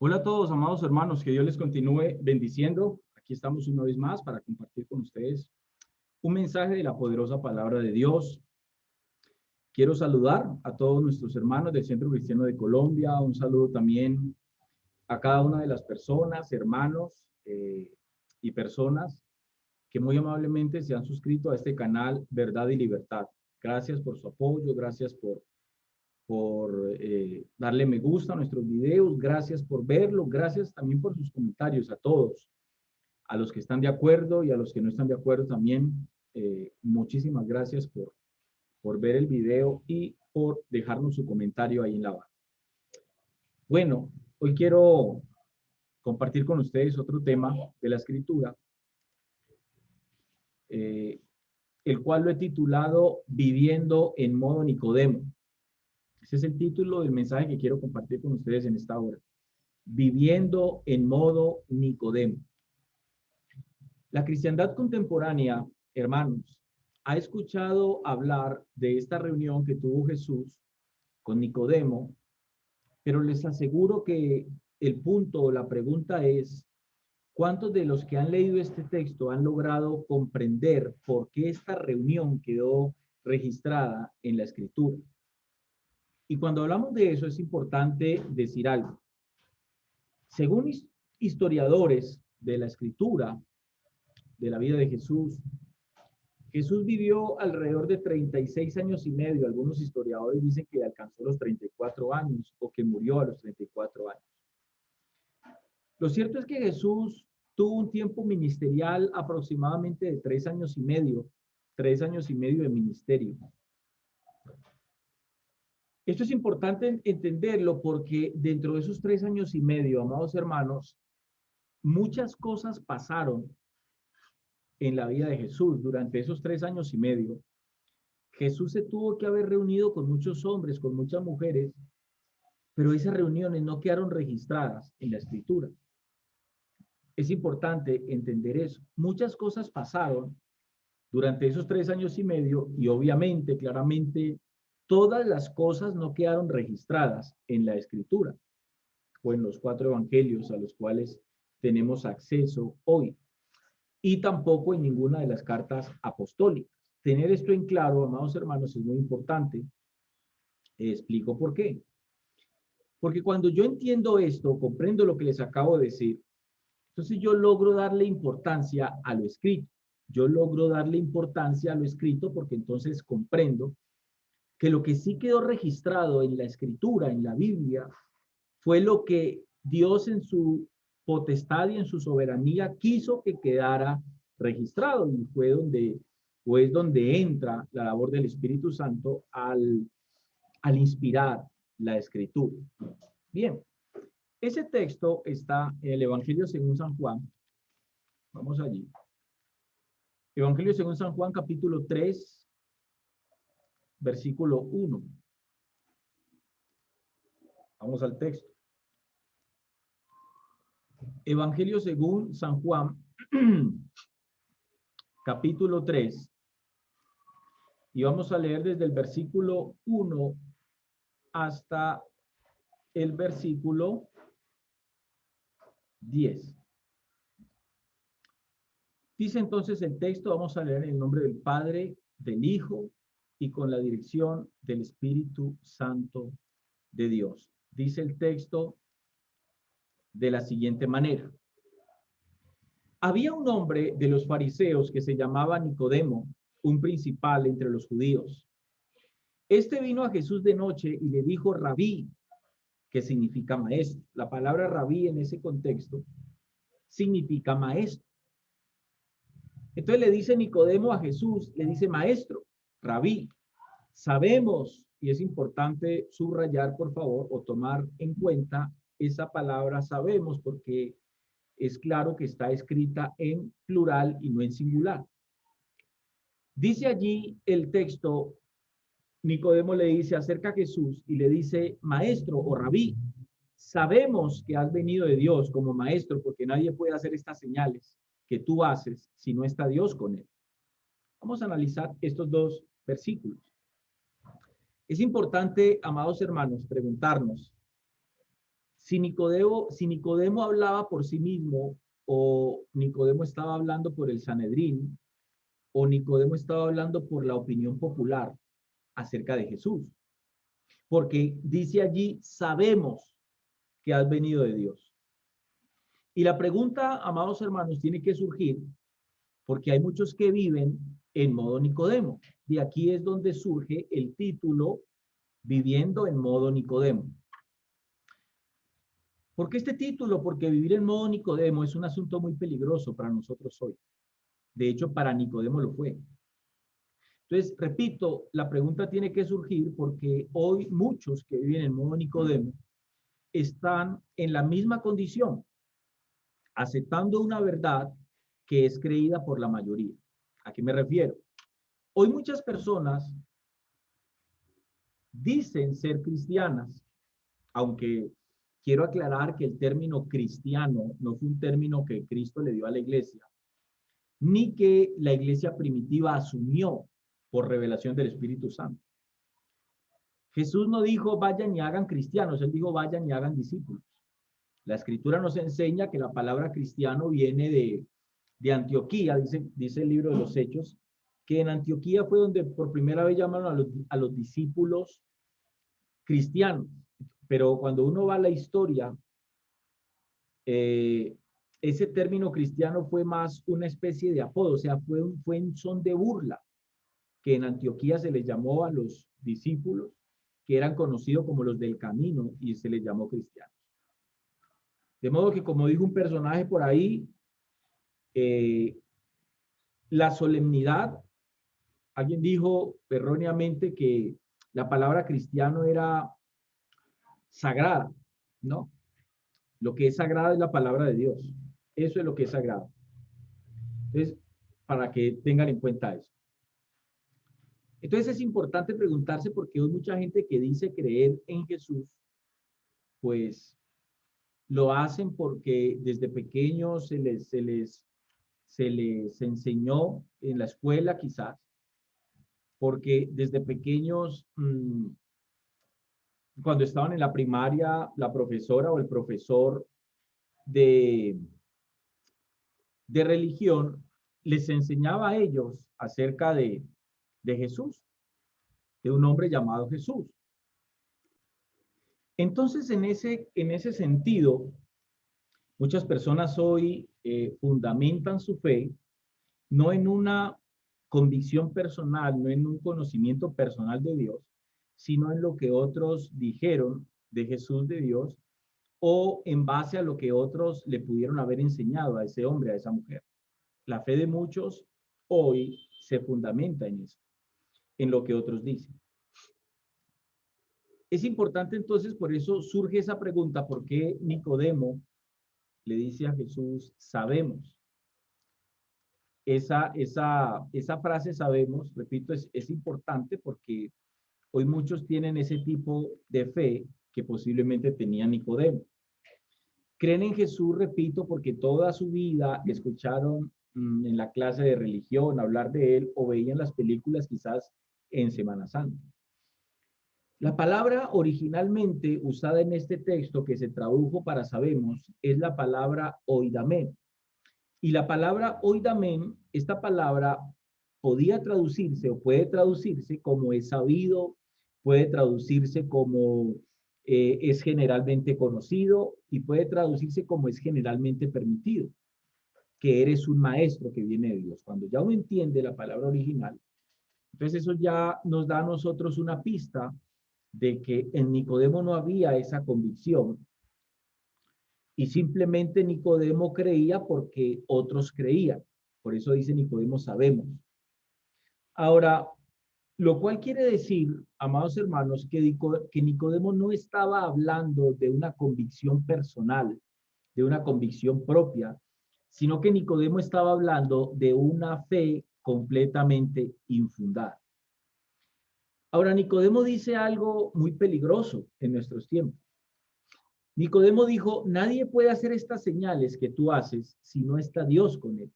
Hola a todos, amados hermanos, que Dios les continúe bendiciendo. Aquí estamos una vez más para compartir con ustedes un mensaje de la poderosa palabra de Dios. Quiero saludar a todos nuestros hermanos del Centro Cristiano de Colombia. Un saludo también a cada una de las personas, hermanos y personas que muy amablemente se han suscrito a este canal Verdad y Libertad. Gracias por su apoyo, gracias por darle me gusta a nuestros videos, gracias por verlo, gracias también por sus comentarios a todos, a los que están de acuerdo y a los que no están de acuerdo también. Muchísimas gracias por ver el video y por dejarnos su comentario ahí en la barra. Bueno, hoy quiero compartir con ustedes otro tema de la escritura, el cual lo he titulado Viviendo en modo Nicodemo. Ese es el título del mensaje que quiero compartir con ustedes en esta hora. Viviendo en modo Nicodemo. La cristiandad contemporánea, hermanos, ha escuchado hablar de esta reunión que tuvo Jesús con Nicodemo, pero les aseguro que el punto o la pregunta es, ¿cuántos de los que han leído este texto han logrado comprender por qué esta reunión quedó registrada en la Escritura? Y cuando hablamos de eso es importante decir algo. Según historiadores de la Escritura, de la vida de Jesús, Jesús vivió alrededor de 36 años y medio. Algunos historiadores dicen que alcanzó los 34 años o que murió a los 34 años. Lo cierto es que Jesús tuvo un tiempo ministerial aproximadamente de 3 años y medio de ministerio. Esto es importante entenderlo porque dentro de esos 3 años y medio, amados hermanos, muchas cosas pasaron en la vida de Jesús. Durante esos 3 años y medio, Jesús se tuvo que haber reunido con muchos hombres, con muchas mujeres, pero esas reuniones no quedaron registradas en la Escritura. Es importante entender eso. Muchas cosas pasaron durante esos 3 años y medio y obviamente, claramente, todas las cosas no quedaron registradas en la Escritura o en los 4 evangelios a los cuales tenemos acceso hoy, y tampoco en ninguna de las cartas apostólicas. Tener esto en claro, amados hermanos, es muy importante. Explico por qué. Porque cuando yo entiendo esto, comprendo lo que les acabo de decir, entonces yo logro darle importancia a lo escrito. Yo logro darle importancia a lo escrito porque entonces comprendo que lo que sí quedó registrado en la escritura, en la Biblia, fue lo que Dios en su potestad y en su soberanía quiso que quedara registrado, y fue donde, pues, donde entra la labor del Espíritu Santo al inspirar la escritura. Bien, ese texto está en el Evangelio según San Juan. Vamos allí. Evangelio según San Juan, capítulo 3, versículo 1. Vamos al texto. Evangelio según San Juan, capítulo 3. Y vamos a leer desde el versículo 1 hasta el versículo 10. Dice entonces el texto, vamos a leer en el nombre del Padre, del Hijo y con la dirección del Espíritu Santo de Dios. Dice el texto de la siguiente manera. Había un hombre de los fariseos que se llamaba Nicodemo, un principal entre los judíos. Este vino a Jesús de noche y le dijo, Rabí, que significa maestro. La palabra rabí en ese contexto significa maestro. Entonces le dice Nicodemo a Jesús, le dice, maestro, rabí, sabemos, y es importante subrayar, por favor, o tomar en cuenta esa palabra sabemos, porque es claro que está escrita en plural y no en singular. Dice allí el texto, Nicodemo le dice acerca a Jesús y le dice, maestro o rabí, sabemos que has venido de Dios como maestro, porque nadie puede hacer estas señales que tú haces si no está Dios con él. Vamos a analizar estos dos versículos. Es importante, amados hermanos, preguntarnos Si Nicodemo hablaba por sí mismo, o Nicodemo estaba hablando por el Sanedrín, o Nicodemo estaba hablando por la opinión popular acerca de Jesús. Porque dice allí, sabemos que has venido de Dios. Y la pregunta, amados hermanos, tiene que surgir porque hay muchos que viven en modo Nicodemo. De aquí es donde surge el título Viviendo en modo Nicodemo. ¿Por qué este título? Porque vivir en modo Nicodemo es un asunto muy peligroso para nosotros hoy. De hecho, para Nicodemo lo fue. Entonces, repito, la pregunta tiene que surgir porque hoy muchos que viven en modo Nicodemo están en la misma condición, aceptando una verdad que es creída por la mayoría. ¿A qué me refiero? Hoy muchas personas dicen ser cristianas, aunque quiero aclarar que el término cristiano no fue un término que Cristo le dio a la iglesia, ni que la iglesia primitiva asumió por revelación del Espíritu Santo. Jesús no dijo vayan y hagan cristianos, él dijo vayan y hagan discípulos. La escritura nos enseña que la palabra cristiano viene de Antioquía, dice el libro de los Hechos, que en Antioquía fue donde por primera vez llamaron a los discípulos cristianos. Pero cuando uno va a la historia, ese término cristiano fue más una especie de apodo, o sea, fue en son de burla, que en Antioquía se les llamó a los discípulos, que eran conocidos como los del camino, y se les llamó cristianos. De modo que, como dijo un personaje por ahí, la solemnidad, alguien dijo erróneamente que la palabra cristiano era sagrada, ¿no? Lo que es sagrado es la palabra de Dios. Eso es lo que es sagrado. Entonces, para que tengan en cuenta eso. Entonces es importante preguntarse porque hay mucha gente que dice creer en Jesús, pues lo hacen porque desde pequeños se les enseñó en la escuela quizás, porque desde pequeños, cuando estaban en la primaria, la profesora o el profesor de, de religión les enseñaba a ellos acerca de Jesús, de un hombre llamado Jesús. Entonces, en ese sentido, muchas personas hoy fundamentan su fe no en una convicción personal, no en un conocimiento personal de Dios, sino en lo que otros dijeron de Jesús de Dios o en base a lo que otros le pudieron haber enseñado a ese hombre, a esa mujer. La fe de muchos hoy se fundamenta en eso, en lo que otros dicen. Es importante entonces, por eso surge esa pregunta, ¿por qué Nicodemo le dice a Jesús, sabemos? Esa frase sabemos, repito, es importante porque hoy muchos tienen ese tipo de fe que posiblemente tenía Nicodemo. Creen en Jesús, repito, porque toda su vida escucharon en la clase de religión hablar de él o veían las películas quizás en Semana Santa. La palabra originalmente usada en este texto que se tradujo para sabemos es la palabra oidamen. Y la palabra oidamen, esta palabra podía traducirse o puede traducirse como es sabido, puede traducirse como es generalmente conocido y puede traducirse como es generalmente permitido, que eres un maestro que viene de Dios. Cuando ya uno entiende la palabra original, entonces eso ya nos da a nosotros una pista de que en Nicodemo no había esa convicción y simplemente Nicodemo creía porque otros creían. Por eso dice Nicodemo sabemos. Ahora, lo cual quiere decir, amados hermanos, que Nicodemo no estaba hablando de una convicción personal, de una convicción propia, sino que Nicodemo estaba hablando de una fe completamente infundada. Ahora, Nicodemo dice algo muy peligroso en nuestros tiempos. Nicodemo dijo, nadie puede hacer estas señales que tú haces si no está Dios con él.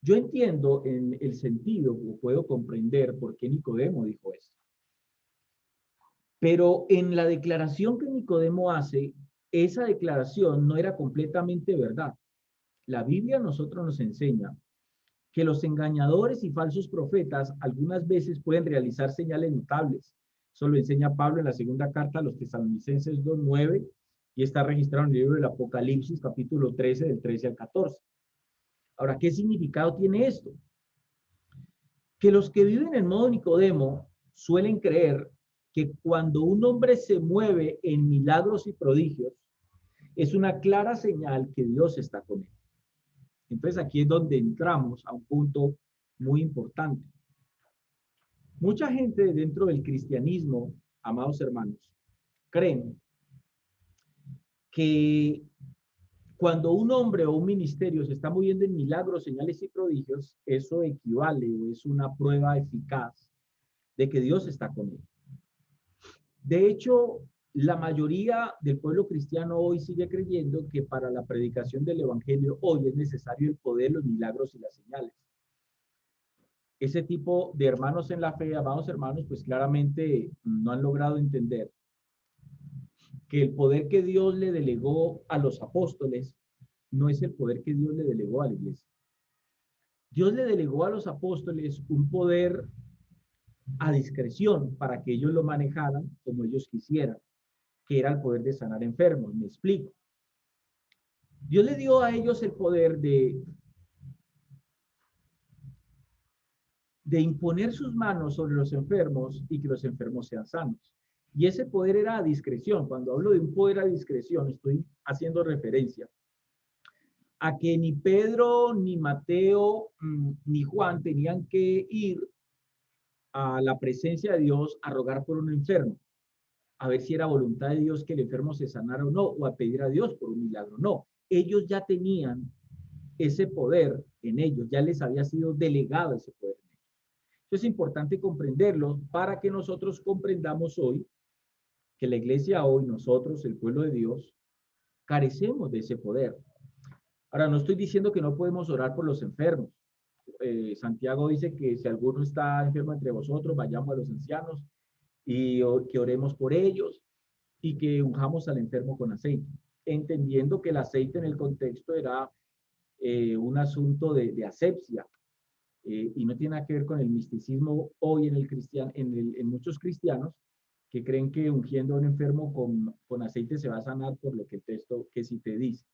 Yo entiendo en el sentido, o puedo comprender por qué Nicodemo dijo esto. Pero en la declaración que Nicodemo hace, esa declaración no era completamente verdad. La Biblia a nosotros nos enseña que los engañadores y falsos profetas algunas veces pueden realizar señales notables. Eso lo enseña Pablo en la segunda carta a los Tesalonicenses 2:9 y está registrado en el libro del Apocalipsis, capítulo 13, del 13 al 14. Ahora, ¿qué significado tiene esto? Que los que viven en modo Nicodemo suelen creer que cuando un hombre se mueve en milagros y prodigios, es una clara señal que Dios está con él. Entonces aquí es donde entramos a un punto muy importante. Mucha gente dentro del cristianismo, amados hermanos, creen que cuando un hombre o un ministerio se está moviendo en milagros, señales y prodigios, eso equivale o es una prueba eficaz de que Dios está con él. De hecho, la mayoría del pueblo cristiano hoy sigue creyendo que para la predicación del evangelio hoy es necesario el poder, los milagros y las señales. Ese tipo de hermanos en la fe, amados hermanos, pues claramente no han logrado entender que el poder que Dios le delegó a los apóstoles no es el poder que Dios le delegó a la iglesia. Dios le delegó a los apóstoles un poder a discreción para que ellos lo manejaran como ellos quisieran, que era el poder de sanar enfermos. Me explico. Dios le dio a ellos el poder de imponer sus manos sobre los enfermos y que los enfermos sean sanos. Y ese poder era a discreción. Cuando hablo de un poder a discreción, estoy haciendo referencia a que ni Pedro, ni Mateo, ni Juan tenían que ir a la presencia de Dios a rogar por un enfermo, a ver si era voluntad de Dios que el enfermo se sanara o no, o a pedir a Dios por un milagro. No, ellos ya tenían ese poder en ellos, ya les había sido delegado ese poder en ellos. Entonces es importante comprenderlo para que nosotros comprendamos hoy que la iglesia hoy, nosotros, el pueblo de Dios, carecemos de ese poder. Ahora, no estoy diciendo que no podemos orar por los enfermos. Santiago dice que si alguno está enfermo entre vosotros, vayamos a los ancianos y que oremos por ellos y que unjamos al enfermo con aceite, entendiendo que el aceite en el contexto era un asunto de asepsia y no tiene nada que ver con el misticismo hoy en, en muchos cristianos que creen que ungiendo a un enfermo con aceite se va a sanar por lo que el texto que sí te dice.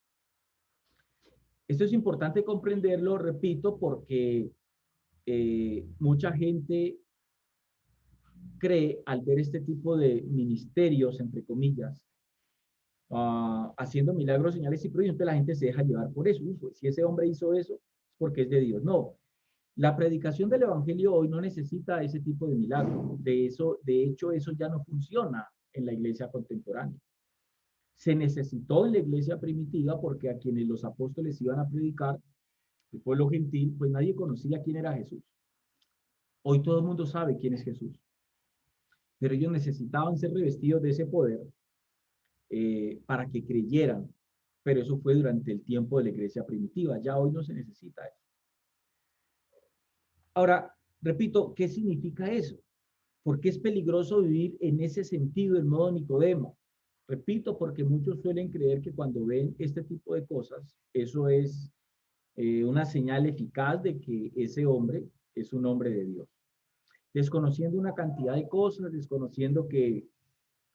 Esto es importante comprenderlo, repito, porque mucha gente cree al ver este tipo de ministerios, entre comillas, haciendo milagros, señales y prodigios, la gente se deja llevar por eso. Si ese hombre hizo eso, es porque es de Dios. No, la predicación del evangelio hoy no necesita ese tipo de milagros. De hecho, eso ya no funciona en la iglesia contemporánea. Se necesitó en la iglesia primitiva porque a quienes los apóstoles iban a predicar, el pueblo gentil, pues nadie conocía quién era Jesús. Hoy todo el mundo sabe quién es Jesús. Pero ellos necesitaban ser revestidos de ese poder para que creyeran. Pero eso fue durante el tiempo de la iglesia primitiva. Ya hoy no se necesita eso. Ahora, repito, ¿qué significa eso? ¿Por qué es peligroso vivir en ese sentido, en modo Nicodemo? Repito, porque muchos suelen creer que cuando ven este tipo de cosas, eso es una señal eficaz de que ese hombre es un hombre de Dios. Desconociendo una cantidad de cosas, desconociendo que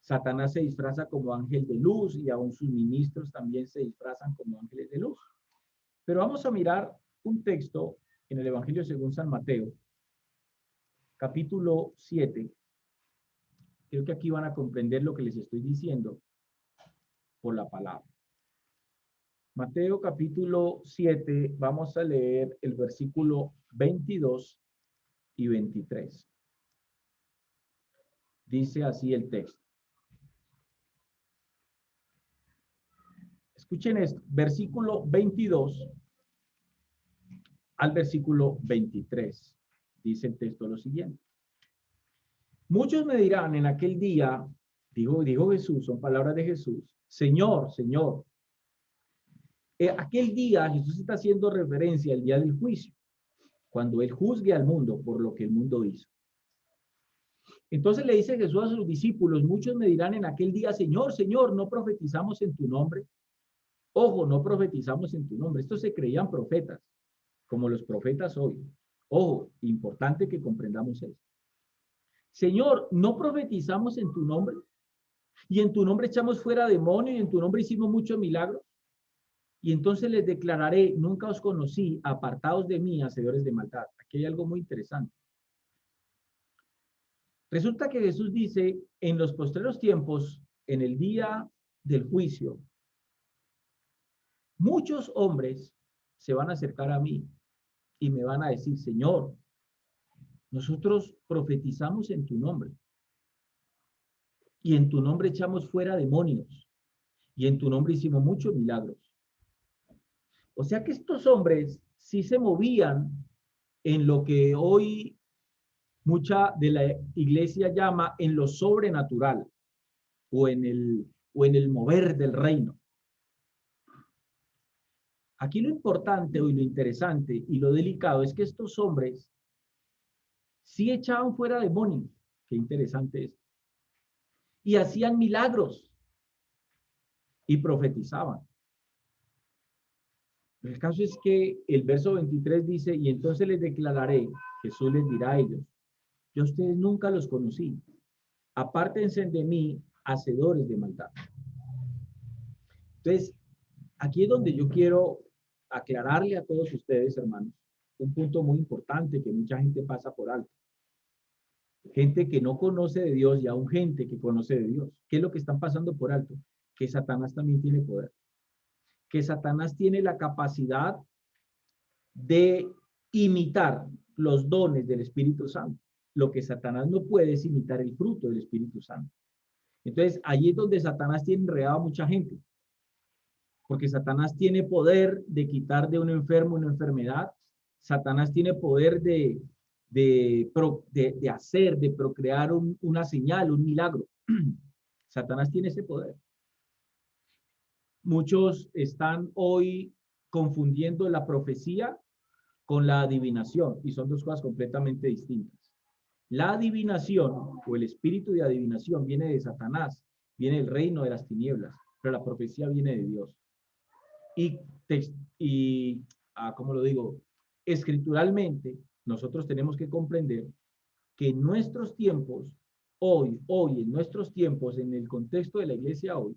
Satanás se disfraza como ángel de luz y aún sus ministros también se disfrazan como ángeles de luz. Pero vamos a mirar un texto en el Evangelio según San Mateo, capítulo 7. Creo que aquí van a comprender lo que les estoy diciendo por la palabra. Mateo capítulo 7, vamos a leer el versículo 22 y 23. Dice así el texto. Escuchen esto, versículo 22 al versículo 23. Dice el texto lo siguiente. Muchos me dirán en aquel día, dijo Jesús, son palabras de Jesús, Señor, Señor. Aquel día Jesús está haciendo referencia al día del juicio, cuando Él juzgue al mundo por lo que el mundo hizo. Entonces le dice Jesús a sus discípulos, muchos me dirán en aquel día, Señor, Señor, ¿no profetizamos en tu nombre? Ojo, no profetizamos en tu nombre. Estos se creían profetas, como los profetas hoy. Ojo, importante que comprendamos eso. Señor, ¿no profetizamos en tu nombre? Y en tu nombre echamos fuera demonios y en tu nombre hicimos muchos milagros. Y entonces les declararé, nunca os conocí, apartados de mí, hacedores de maldad. Aquí hay algo muy interesante. Resulta que Jesús dice, en los postreros tiempos, en el día del juicio, muchos hombres se van a acercar a mí y me van a decir, Señor, nosotros profetizamos en tu nombre y en tu nombre echamos fuera demonios y en tu nombre hicimos muchos milagros. O sea que estos hombres sí se movían en lo que hoy mucha de la iglesia llama en lo sobrenatural o en el mover del reino. Aquí lo importante y lo interesante y lo delicado es que estos hombres sí echaban fuera demonios. Qué interesante es. Y hacían milagros y profetizaban. El caso es que el verso 23 dice, y entonces les declararé, Jesús les dirá a ellos, yo a ustedes nunca los conocí, apártense de mí, hacedores de maldad. Entonces, aquí es donde yo quiero aclararle a todos ustedes, hermanos, un punto muy importante que mucha gente pasa por alto. Gente que no conoce de Dios y aún gente que conoce de Dios. ¿Qué es lo que están pasando por alto? Que Satanás también tiene poder. Que Satanás tiene la capacidad de imitar los dones del Espíritu Santo. Lo que Satanás no puede es imitar el fruto del Espíritu Santo. Entonces, allí es donde Satanás tiene enredado a mucha gente. Porque Satanás tiene poder de quitar de un enfermo una enfermedad. Satanás tiene poder de hacer, de procrear una señal, un milagro. Satanás tiene ese poder. Muchos están hoy confundiendo la profecía con la adivinación y son dos cosas completamente distintas. La adivinación o el espíritu de adivinación viene de Satanás, viene del reino de las tinieblas, pero la profecía viene de Dios. ¿Cómo lo digo? Escrituralmente, nosotros tenemos que comprender que en nuestros tiempos, hoy, en nuestros tiempos, en el contexto de la iglesia hoy,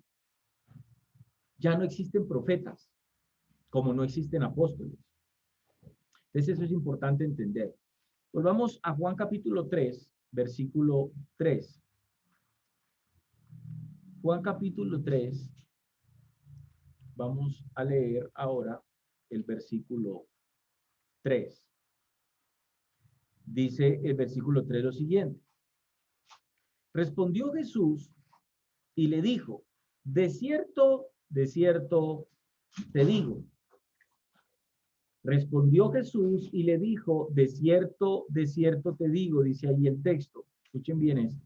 ya no existen profetas, como no existen apóstoles. Entonces eso es importante entender. Volvamos a Juan capítulo 3, versículo 3. Juan capítulo 3, vamos a leer ahora el versículo 3. Dice el versículo 3 lo siguiente. Respondió Jesús y le dijo, de cierto te digo. Respondió Jesús y le dijo, de cierto te digo, dice ahí el texto. Escuchen bien esto.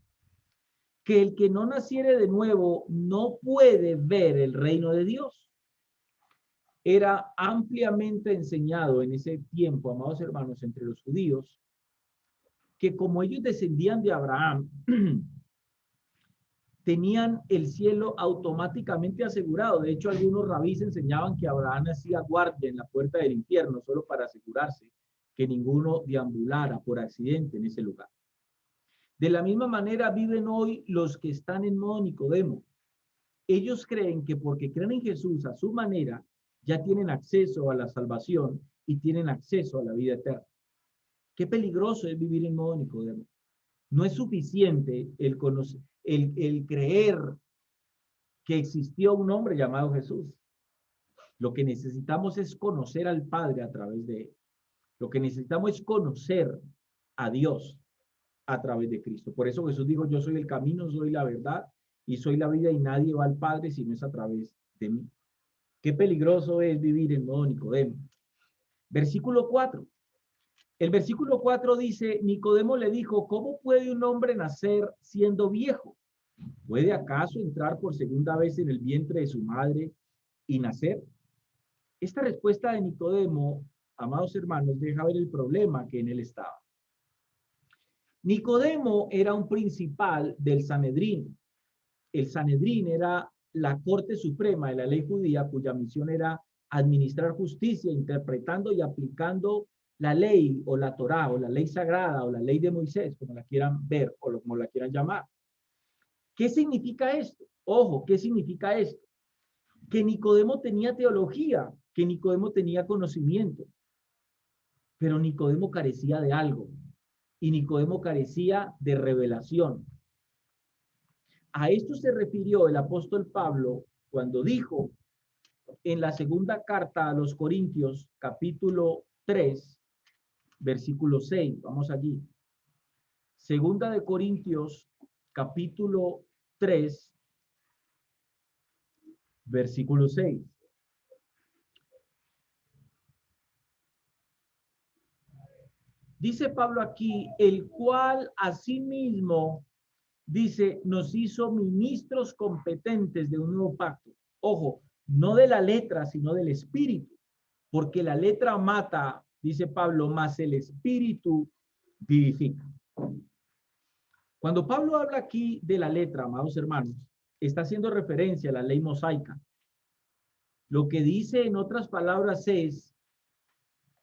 Que el que no naciere de nuevo no puede ver el reino de Dios. Era ampliamente enseñado en ese tiempo, amados hermanos, entre los judíos, que como ellos descendían de Abraham, tenían el cielo automáticamente asegurado. De hecho, algunos rabís enseñaban que Abraham hacía guardia en la puerta del infierno solo para asegurarse que ninguno deambulara por accidente en ese lugar. De la misma manera viven hoy los que están en modo Nicodemo. Ellos creen que porque creen en Jesús a su manera, ya tienen acceso a la salvación y tienen acceso a la vida eterna. Qué peligroso es vivir en modo Nicodemo. No es suficiente el creer que existió un hombre llamado Jesús. Lo que necesitamos es conocer al Padre a través de él. Lo que necesitamos es conocer a Dios a través de Cristo. Por eso Jesús dijo, yo soy el camino, soy la verdad y soy la vida y nadie va al Padre si no es a través de mí. Qué peligroso es vivir en modo Nicodemo. Versículo 4. El versículo 4 dice, Nicodemo le dijo, ¿cómo puede un hombre nacer siendo viejo? ¿Puede acaso entrar por segunda vez en el vientre de su madre y nacer? Esta respuesta de Nicodemo, amados hermanos, deja ver el problema que en él estaba. Nicodemo era un principal del Sanedrín. El Sanedrín era la Corte Suprema de la ley judía, cuya misión era administrar justicia, interpretando y aplicando la ley o la Torá o la ley sagrada o la ley de Moisés, como la quieran ver o como la quieran llamar. ¿Qué significa esto? Ojo, ¿qué significa esto? Que Nicodemo tenía teología, que Nicodemo tenía conocimiento, pero Nicodemo carecía de algo y Nicodemo carecía de revelación. A esto se refirió el apóstol Pablo cuando dijo en la segunda carta a los Corintios, capítulo 3, versículo 6. Vamos allí. Segunda de Corintios, capítulo 3, versículo 6. Dice Pablo aquí, el cual asimismo, dice, nos hizo ministros competentes de un nuevo pacto. Ojo, no de la letra, sino del espíritu, porque la letra mata, dice Pablo, más el espíritu vivifica. Cuando Pablo habla aquí de la letra, amados hermanos, está haciendo referencia a la ley mosaica. Lo que dice en otras palabras es,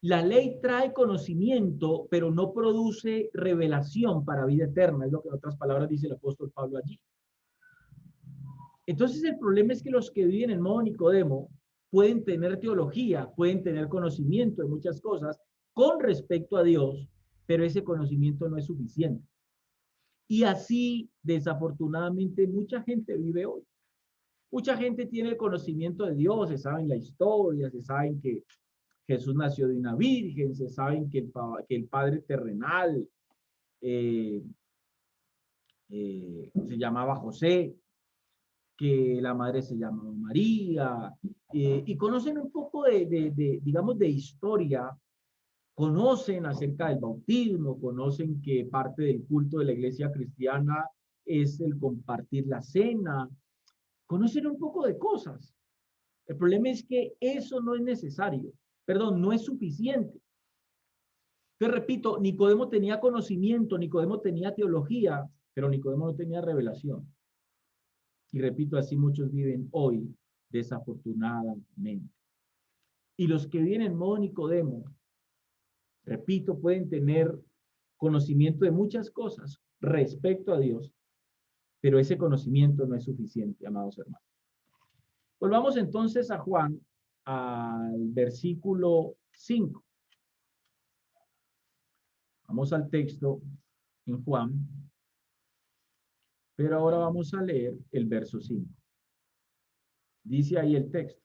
la ley trae conocimiento, pero no produce revelación para vida eterna, es lo que en otras palabras dice el apóstol Pablo allí. Entonces el problema es que los que viven en modo Nicodemo pueden tener teología, pueden tener conocimiento de muchas cosas con respecto a Dios, pero ese conocimiento no es suficiente. Y así, desafortunadamente, mucha gente vive hoy. Mucha gente tiene el conocimiento de Dios, se saben la historia, se saben que Jesús nació de una virgen, se saben que el Padre terrenal eh, se llamaba José, que la madre se llamaba María, y conocen un poco digamos, de historia, conocen acerca del bautismo, conocen que parte del culto de la iglesia cristiana es el compartir la cena, conocen un poco de cosas. El problema es que eso no es necesario, perdón, no es suficiente. Te repito, Nicodemo tenía conocimiento, Nicodemo tenía teología, pero Nicodemo no tenía revelación. Y repito, así muchos viven hoy, desafortunadamente. Y los que viven en modo Nicodemo, repito, pueden tener conocimiento de muchas cosas respecto a Dios, pero ese conocimiento no es suficiente, amados hermanos. Volvamos entonces a Juan, al versículo 5. Vamos al texto en Juan, pero ahora vamos a leer el verso 5. Dice ahí el texto.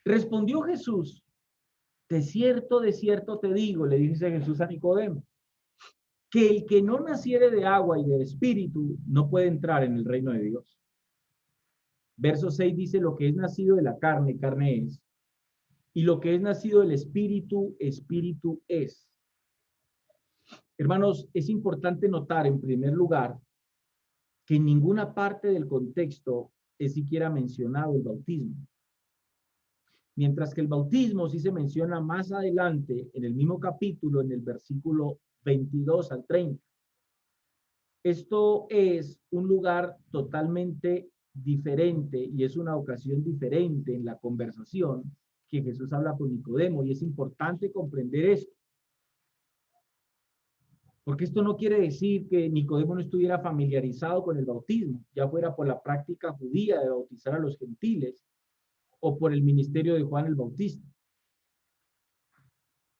Respondió Jesús, de cierto te digo, le dice Jesús a Nicodemo, que el que no naciere de agua y de espíritu no puede entrar en el reino de Dios. Verso 6 dice, lo que es nacido de la carne, carne es, y lo que es nacido del espíritu, espíritu es. Hermanos, es importante notar en primer lugar que en ninguna parte del contexto es siquiera mencionado el bautismo. Mientras que el bautismo sí se menciona más adelante en el mismo capítulo, en el versículo 22 al 30. Esto es un lugar totalmente diferente y es una ocasión diferente en la conversación que Jesús habla con Nicodemo, y es importante comprender esto. Porque esto no quiere decir que Nicodemo no estuviera familiarizado con el bautismo, ya fuera por la práctica judía de bautizar a los gentiles o por el ministerio de Juan el Bautista.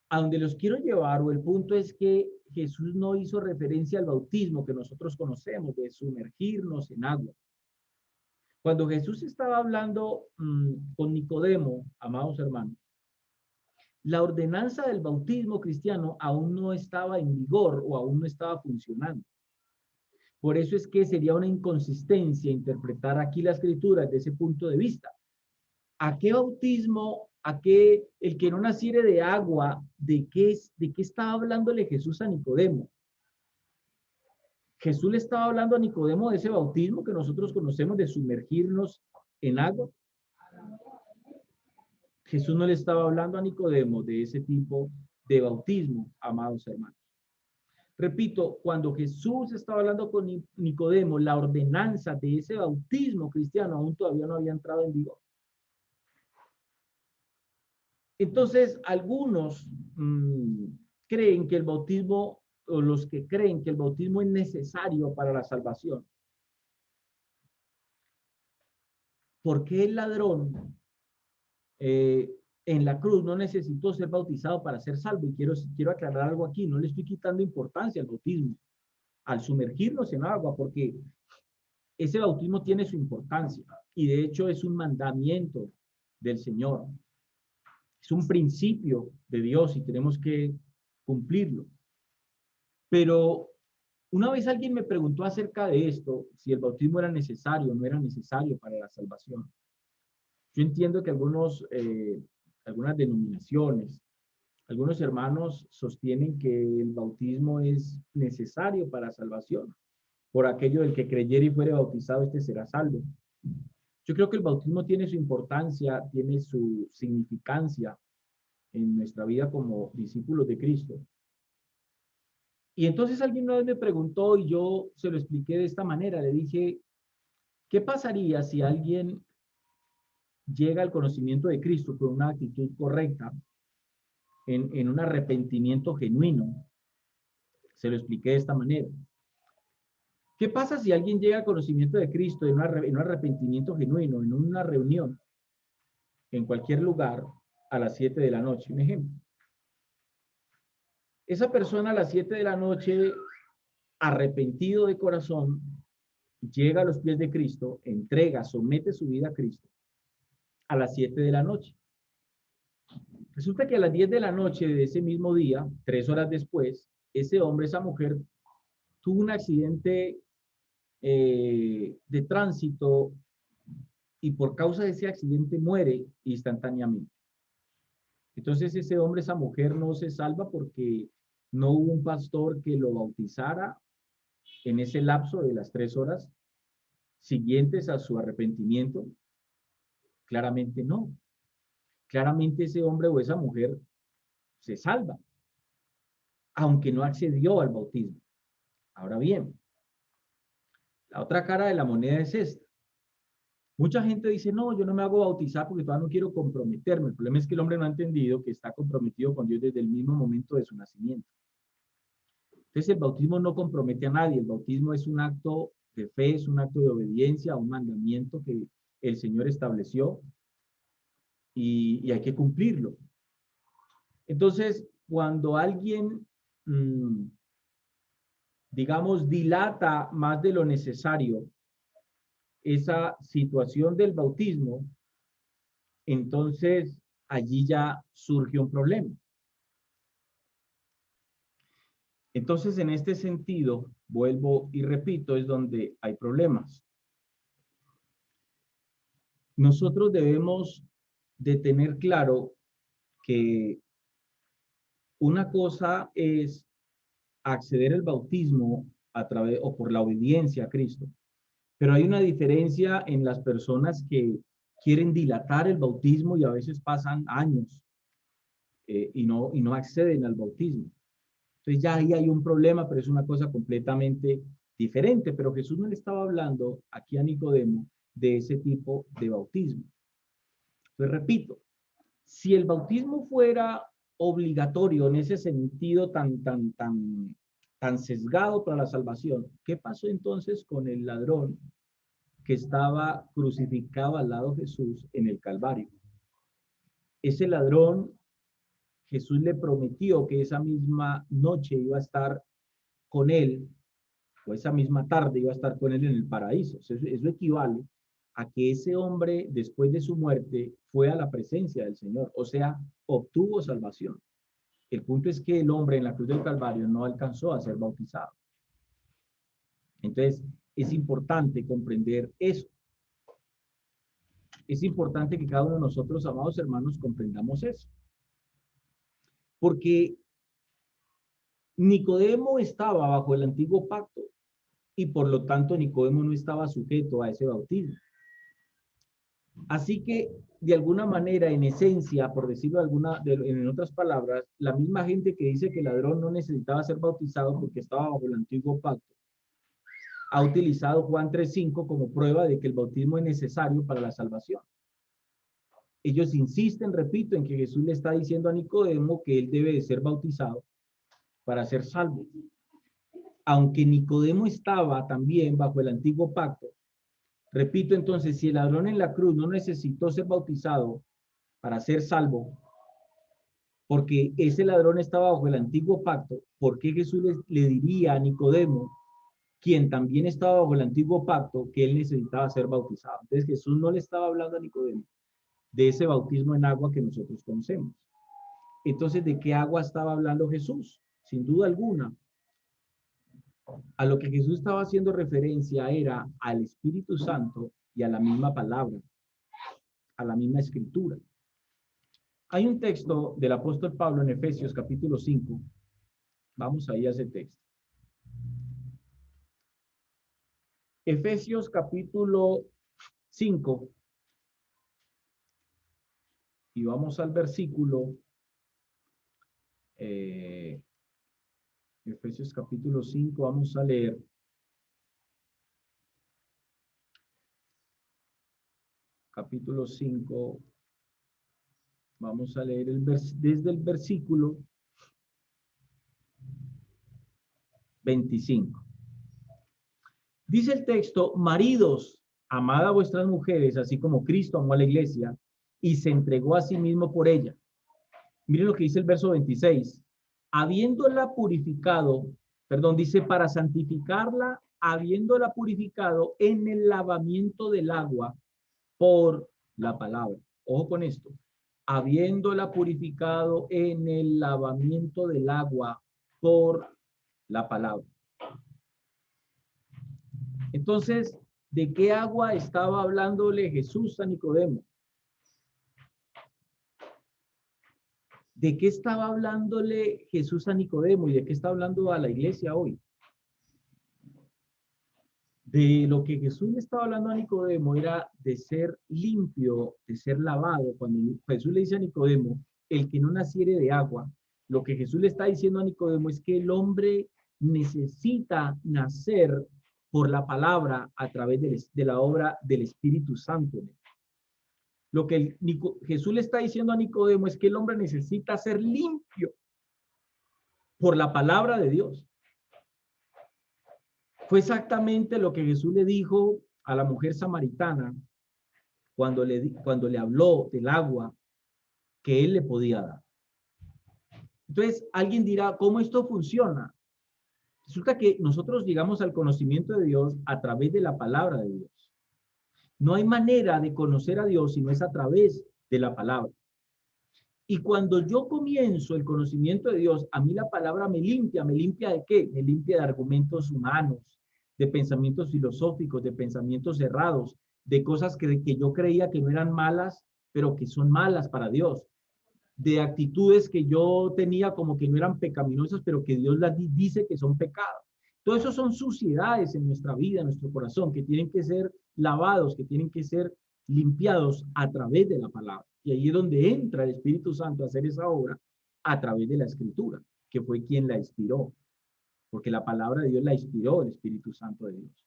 A donde los quiero llevar, o el punto es que Jesús no hizo referencia al bautismo que nosotros conocemos, de sumergirnos en agua. Cuando Jesús estaba hablando con Nicodemo, amados hermanos, la ordenanza del bautismo cristiano aún no estaba en vigor o aún no estaba funcionando. Por eso es que sería una inconsistencia interpretar aquí la escritura desde ese punto de vista. ¿A qué bautismo, a qué el que no naciere de agua, de qué estaba hablándole Jesús a Nicodemo? Jesús le estaba hablando a Nicodemo de ese bautismo que nosotros conocemos de sumergirnos en agua. Jesús no le estaba hablando a Nicodemo de ese tipo de bautismo, amados hermanos. Repito, cuando Jesús estaba hablando con Nicodemo, la ordenanza de ese bautismo cristiano aún todavía no había entrado en vigor. Entonces, algunos creen que el bautismo, o los que creen que el bautismo es necesario para la salvación. ¿Por qué el ladrón en la cruz no necesitó ser bautizado para ser salvo? Y quiero aclarar algo aquí, no le estoy quitando importancia al bautismo, al sumergirnos en agua, porque ese bautismo tiene su importancia y de hecho es un mandamiento del Señor. Es un principio de Dios y tenemos que cumplirlo. Pero una vez alguien me preguntó acerca de esto, si el bautismo era necesario o no era necesario para la salvación. Yo entiendo que algunas denominaciones, algunos hermanos sostienen que el bautismo es necesario para salvación. Por aquello del que creyere y fuere bautizado, este será salvo. Yo creo que el bautismo tiene su importancia, tiene su significancia en nuestra vida como discípulos de Cristo. Y entonces alguien una vez me preguntó y yo se lo expliqué de esta manera. Le dije, ¿qué pasaría si alguien llega al conocimiento de Cristo con una actitud correcta, en un arrepentimiento genuino? Se lo expliqué de esta manera. ¿Qué pasa si alguien llega al conocimiento de Cristo en un arrepentimiento genuino, en una reunión, en cualquier lugar, a las 7 de la noche? Un ejemplo. Esa persona a las 7 de la noche, arrepentido de corazón, llega a los pies de Cristo, entrega, somete su vida a Cristo a las 7 de la noche. Resulta que a las 10 de la noche de ese mismo día, 3 horas después, ese hombre, esa mujer, tuvo un accidente de tránsito y por causa de ese accidente muere instantáneamente. Entonces ese hombre, esa mujer no se salva porque no hubo un pastor que lo bautizara en ese lapso de las 3 horas siguientes a su arrepentimiento. Claramente no. Claramente ese hombre o esa mujer se salva, aunque no accedió al bautismo. Ahora bien, la otra cara de la moneda es esta. Mucha gente dice, no, yo no me hago bautizar porque todavía no quiero comprometerme. El problema es que el hombre no ha entendido que está comprometido con Dios desde el mismo momento de su nacimiento. Entonces el bautismo no compromete a nadie. El bautismo es un acto de fe, es un acto de obediencia a un mandamiento que el Señor estableció y hay que cumplirlo. Entonces, cuando alguien, digamos, dilata más de lo necesario esa situación del bautismo, entonces allí ya surge un problema. Entonces, en este sentido, vuelvo y repito, es donde hay problemas. Nosotros debemos de tener claro que una cosa es acceder al bautismo a través o por la obediencia a Cristo. Pero hay una diferencia en las personas que quieren dilatar el bautismo y a veces pasan años y no acceden al bautismo. Entonces ya ahí hay un problema, pero es una cosa completamente diferente. Pero Jesús no le estaba hablando aquí a Nicodemo de ese tipo de bautismo. Entonces repito, si el bautismo fuera obligatorio en ese sentido tan sesgado para la salvación, ¿qué pasó entonces con el ladrón que estaba crucificado al lado de Jesús en el Calvario? Ese ladrón, Jesús le prometió que esa misma noche iba a estar con él, o esa misma tarde iba a estar con él en el paraíso. Eso equivale a que ese hombre, después de su muerte, fue a la presencia del Señor, o sea, obtuvo salvación. El punto es que el hombre en la cruz del Calvario no alcanzó a ser bautizado. Entonces, es importante comprender eso. Es importante que cada uno de nosotros, amados hermanos, comprendamos eso. Porque Nicodemo estaba bajo el antiguo pacto y por lo tanto Nicodemo no estaba sujeto a ese bautismo. Así que, de alguna manera, en esencia, por decirlo en otras palabras, la misma gente que dice que el ladrón no necesitaba ser bautizado porque estaba bajo el antiguo pacto, ha utilizado Juan 3:5 como prueba de que el bautismo es necesario para la salvación. Ellos insisten, repito, en que Jesús le está diciendo a Nicodemo que él debe de ser bautizado para ser salvo. Aunque Nicodemo estaba también bajo el antiguo pacto, repito entonces, si el ladrón en la cruz no necesitó ser bautizado para ser salvo, porque ese ladrón estaba bajo el antiguo pacto, ¿por qué Jesús le diría a Nicodemo, quien también estaba bajo el antiguo pacto, que él necesitaba ser bautizado? Entonces Jesús no le estaba hablando a Nicodemo de ese bautismo en agua que nosotros conocemos. Entonces, ¿de qué agua estaba hablando Jesús? Sin duda alguna, a lo que Jesús estaba haciendo referencia era al Espíritu Santo y a la misma palabra, a la misma escritura. Hay un texto del apóstol Pablo en Efesios capítulo 5. Vamos ahí a ese texto. Efesios capítulo 5. Y vamos al versículo, Efesios capítulo 5, vamos a leer. Capítulo 5, vamos a leer desde el versículo 25. Dice el texto: maridos, amad a vuestras mujeres, así como Cristo amó a la iglesia y se entregó a sí mismo por ella. Miren lo que dice el verso 26. Habiéndola purificado, dice, para santificarla, habiéndola purificado en el lavamiento del agua por la palabra. Ojo con esto. Habiéndola purificado en el lavamiento del agua por la palabra. Entonces, ¿de qué agua estaba hablándole Jesús a Nicodemo? ¿De qué estaba hablándole Jesús a Nicodemo y de qué está hablando a la iglesia hoy? De lo que Jesús le estaba hablando a Nicodemo era de ser limpio, de ser lavado. Cuando Jesús le dice a Nicodemo, el que no naciere de agua, lo que Jesús le está diciendo a Nicodemo es que el hombre necesita nacer por la palabra a través de la obra del Espíritu Santo. Lo que Jesús le está diciendo a Nicodemo es que el hombre necesita ser limpio por la palabra de Dios. Fue exactamente lo que Jesús le dijo a la mujer samaritana cuando le habló del agua que él le podía dar. Entonces, alguien dirá, ¿cómo esto funciona? Resulta que nosotros llegamos al conocimiento de Dios a través de la palabra de Dios. No hay manera de conocer a Dios si no es a través de la palabra. Y cuando yo comienzo el conocimiento de Dios, a mí la palabra me limpia ¿de qué? Me limpia de argumentos humanos, de pensamientos filosóficos, de pensamientos cerrados, de cosas que yo creía que no eran malas, pero que son malas para Dios, de actitudes que yo tenía como que no eran pecaminosas, pero que Dios las dice que son pecados. Todo eso son suciedades en nuestra vida, en nuestro corazón, que tienen que ser lavados, que tienen que ser limpiados a través de la palabra. Y ahí es donde entra el Espíritu Santo a hacer esa obra a través de la Escritura, que fue quien la inspiró, porque la palabra de Dios la inspiró el Espíritu Santo de Dios.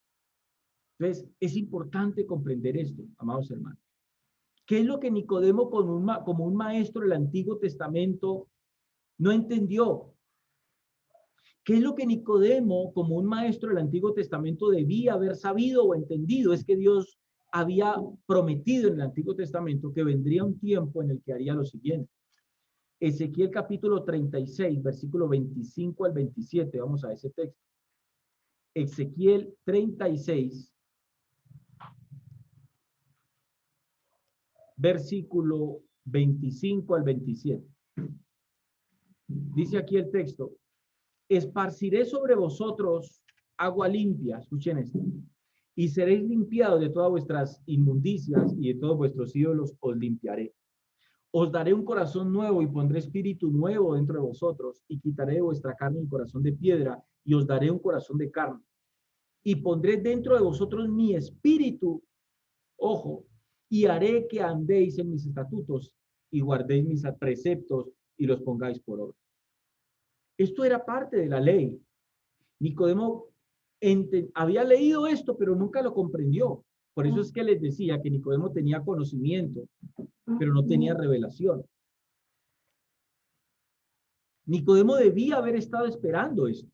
Entonces, es importante comprender esto, amados hermanos. ¿Qué es lo que Nicodemo como un maestro del Antiguo Testamento no entendió? ¿Qué es lo que Nicodemo como un maestro del Antiguo Testamento debía haber sabido o entendido? Es que Dios había prometido en el Antiguo Testamento que vendría un tiempo en el que haría lo siguiente. Ezequiel capítulo 36, versículo 25 al 27. Vamos a ese texto. Ezequiel 36, versículo 25 al 27. Dice aquí el texto: esparciré sobre vosotros agua limpia, escuchen esto, y seréis limpiados de todas vuestras inmundicias y de todos vuestros ídolos os limpiaré. Os daré un corazón nuevo y pondré espíritu nuevo dentro de vosotros y quitaré de vuestra carne un corazón de piedra y os daré un corazón de carne. Y pondré dentro de vosotros mi espíritu, ojo, y haré que andéis en mis estatutos y guardéis mis preceptos y los pongáis por obra. Esto era parte de la ley. Nicodemo había leído esto, pero nunca lo comprendió. Por eso es que les decía que Nicodemo tenía conocimiento, pero no tenía revelación. Nicodemo debía haber estado esperando esto.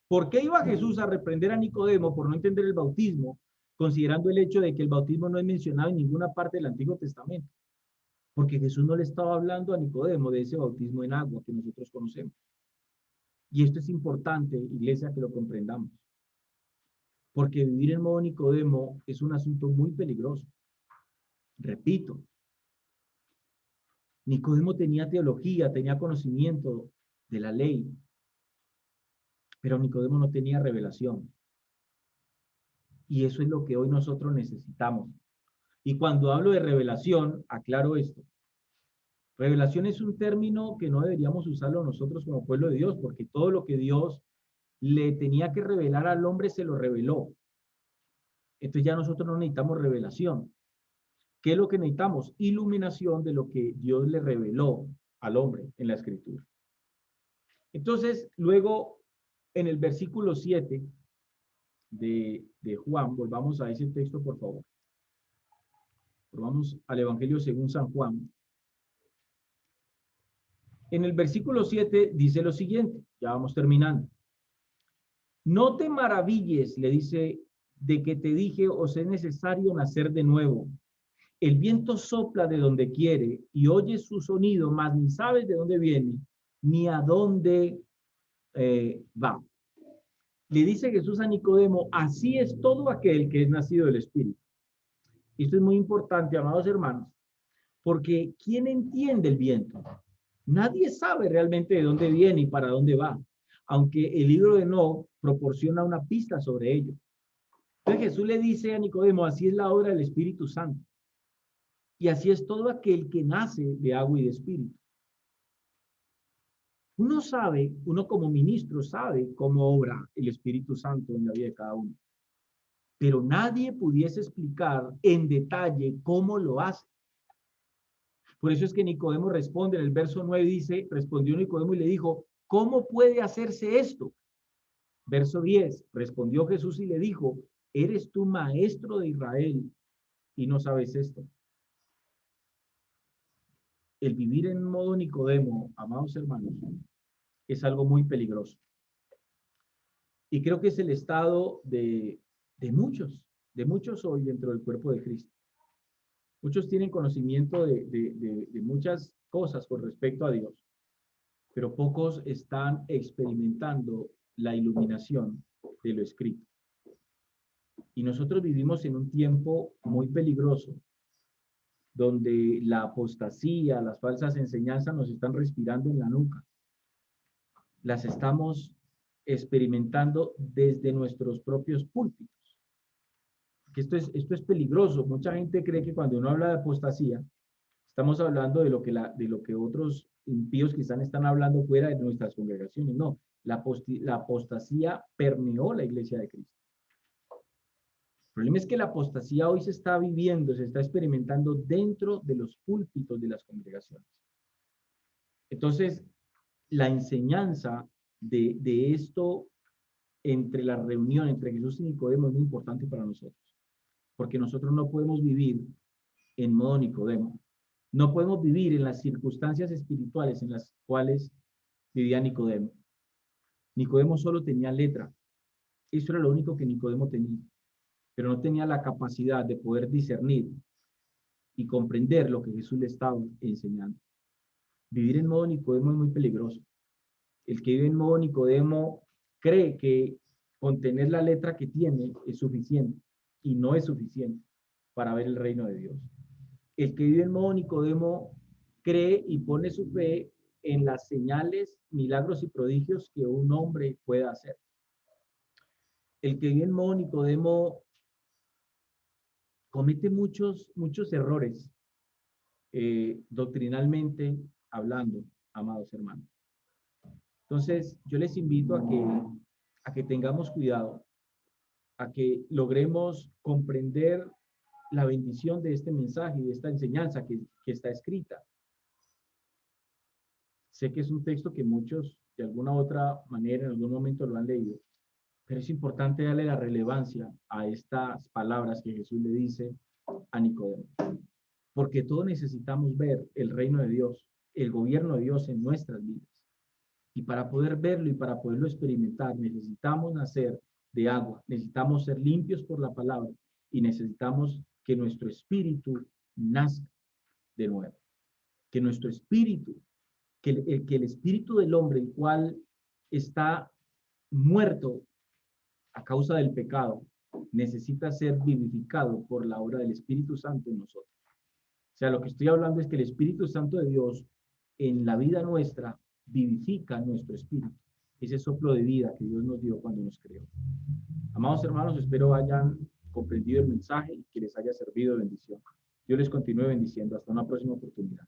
¿Por qué iba Jesús a reprender a Nicodemo por no entender el bautismo, considerando el hecho de que el bautismo no es mencionado en ninguna parte del Antiguo Testamento? Porque Jesús no le estaba hablando a Nicodemo de ese bautismo en agua que nosotros conocemos. Y esto es importante, iglesia, que lo comprendamos. Porque vivir en modo Nicodemo es un asunto muy peligroso. Repito, Nicodemo tenía teología, tenía conocimiento de la ley, pero Nicodemo no tenía revelación. Y eso es lo que hoy nosotros necesitamos. Y cuando hablo de revelación, aclaro esto. Revelación es un término que no deberíamos usarlo nosotros como pueblo de Dios, porque todo lo que Dios le tenía que revelar al hombre se lo reveló. Entonces ya nosotros no necesitamos revelación. ¿Qué es lo que necesitamos? Iluminación de lo que Dios le reveló al hombre en la escritura. Entonces, luego, en el versículo 7 de Juan, volvamos a ese texto, por favor. Volvamos al Evangelio según San Juan. En el versículo 7 dice lo siguiente, ya vamos terminando. No te maravilles, le dice, de que te dije, os es necesario nacer de nuevo. El viento sopla de donde quiere y oyes su sonido, mas ni sabes de dónde viene, ni a dónde va. Le dice Jesús a Nicodemo, así es todo aquel que es nacido del Espíritu. Esto es muy importante, amados hermanos, porque ¿quién entiende el viento? Nadie sabe realmente de dónde viene y para dónde va, aunque el libro de Enoc proporciona una pista sobre ello. Entonces Jesús le dice a Nicodemo, así es la obra del Espíritu Santo. Y así es todo aquel que nace de agua y de espíritu. Uno sabe, uno como ministro sabe cómo obra el Espíritu Santo en la vida de cada uno. Pero nadie pudiese explicar en detalle cómo lo hace. Por eso es que Nicodemo responde en el verso 9, dice, respondió Nicodemo y le dijo, ¿cómo puede hacerse esto? Verso 10, respondió Jesús y le dijo, ¿eres tú maestro de Israel y no sabes esto? El vivir en modo Nicodemo, amados hermanos, es algo muy peligroso. Y creo que es el estado de muchos hoy dentro del cuerpo de Cristo. Muchos tienen conocimiento de muchas cosas con respecto a Dios, pero pocos están experimentando la iluminación de lo escrito. Y nosotros vivimos en un tiempo muy peligroso, donde la apostasía, las falsas enseñanzas nos están respirando en la nuca. Las estamos experimentando desde nuestros propios púlpitos. Que esto es peligroso. Mucha gente cree que cuando uno habla de apostasía, estamos hablando de lo que otros impíos quizás están hablando fuera de nuestras congregaciones. No, la apostasía permeó la iglesia de Cristo. El problema es que la apostasía hoy se está viviendo, se está experimentando dentro de los púlpitos de las congregaciones. Entonces, la enseñanza de esto entre la reunión entre Jesús y Nicodemo es muy importante para nosotros, porque nosotros no podemos vivir en modo Nicodemo. No podemos vivir en las circunstancias espirituales en las cuales vivía Nicodemo. Nicodemo solo tenía letra. Eso era lo único que Nicodemo tenía, pero no tenía la capacidad de poder discernir y comprender lo que Jesús le estaba enseñando. Vivir en modo Nicodemo es muy peligroso. El que vive en modo Nicodemo cree que con tener la letra que tiene es suficiente y no es suficiente para ver el reino de Dios. El que vive en modo Nicodemo cree y pone su fe en las señales, milagros y prodigios que un hombre pueda hacer. El que vive en modo Nicodemo comete muchos errores doctrinalmente hablando, amados hermanos. Entonces, yo les invito a que tengamos cuidado, a que logremos comprender la bendición de este mensaje y de esta enseñanza que está escrita. Sé que es un texto que muchos de alguna u otra manera en algún momento lo han leído, pero es importante darle la relevancia a estas palabras que Jesús le dice a Nicodemo, porque todos necesitamos ver el reino de Dios, el gobierno de Dios en nuestras vidas. Y para poder verlo y para poderlo experimentar, necesitamos nacer de agua, necesitamos ser limpios por la palabra y necesitamos que nuestro espíritu nazca de nuevo, que nuestro espíritu, que el espíritu del hombre, el cual está muerto a causa del pecado, necesita ser vivificado por la obra del Espíritu Santo en nosotros. O sea, lo que estoy hablando es que el Espíritu Santo de Dios en la vida nuestra vivifica nuestro espíritu. Ese soplo de vida que Dios nos dio cuando nos creó. Amados hermanos, espero hayan comprendido el mensaje y que les haya servido de bendición. Dios les continúe bendiciendo. Hasta una próxima oportunidad.